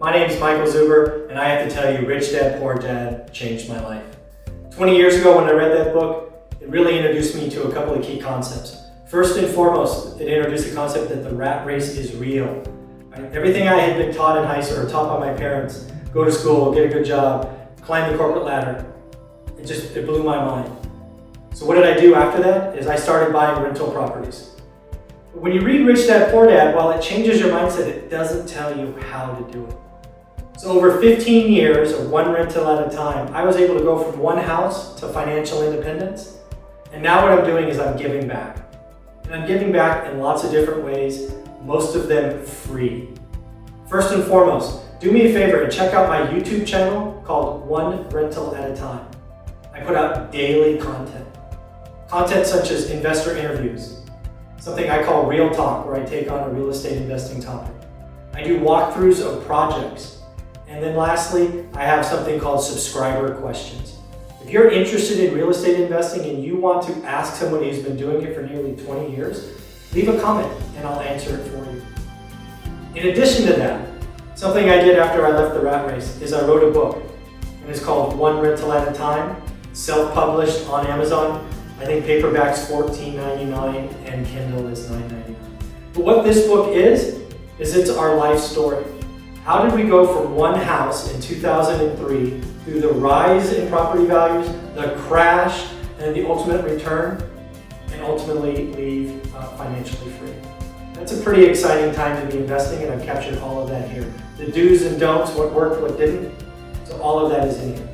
My name is Michael Zuber, and I have to tell you, Rich Dad, Poor Dad changed my life. 20 years ago when I read that book, it really introduced me to a couple of key concepts. First and foremost, it introduced the concept that the rat race is real. Right? Everything I had been taught in high school, or taught by my parents, go to school, get a good job, climb the corporate ladder, it blew my mind. So what did I do after that? Is I started buying rental properties. But when you read Rich Dad, Poor Dad, while it changes your mindset, it doesn't tell you how to do it. So over 15 years, or one rental at a time, I was able to go from one house to financial independence. And now what I'm doing is I'm giving back. And I'm giving back in lots of different ways, most of them free. First and foremost, do me a favor and check out my YouTube channel called One Rental at a Time. I put out daily content. Content such as investor interviews, something I call Real Talk, where I take on a real estate investing topic. I do walkthroughs of projects. And then lastly, I have something called subscriber questions. If you're interested in real estate investing and you want to ask someone who's been doing it for nearly 20 years, leave a comment and I'll answer it for you. In addition to that, something I did after I left the rat race is I wrote a book, and it's called One Rental at a Time, self-published on Amazon. I think paperback's $14.99 and Kindle is $9.99. But what this book is it's our life story. How did we go from one house in 2003 through the rise in property values, the crash, and the ultimate return, and ultimately leave financially free? That's a pretty exciting time to be investing, and I've captured all of that here. The do's and don'ts, what worked, what didn't, so all of that is in here.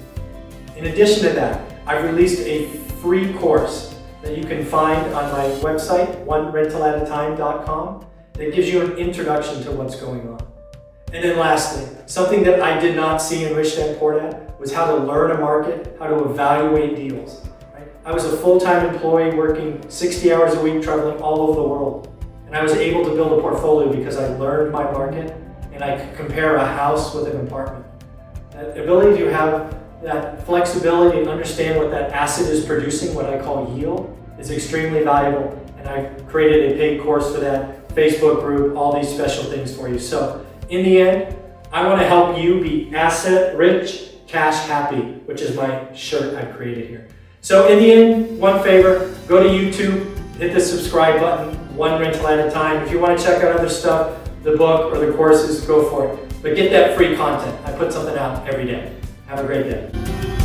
In addition to that, I've released a free course that you can find on my website, onerentalatatime.com, that gives you an introduction to what's going on. And then lastly, something that I did not see in Rich Dad, Poor Dad was how to learn a market, how to evaluate deals. Right? I was a full-time employee working 60 hours a week, traveling all over the world. And I was able to build a portfolio because I learned my market and I could compare a house with an apartment. That ability to have that flexibility and understand what that asset is producing, what I call yield, is extremely valuable. And I've created a paid course for that, Facebook group, all these special things for you. So in the end, I want to help you be asset rich, cash happy, which is my shirt I've created here. So in the end, one favor, go to YouTube, hit the subscribe button, One Rental at a Time. If you want to check out other stuff, the book or the courses, go for it. But get that free content. I put something out every day. Have a great day.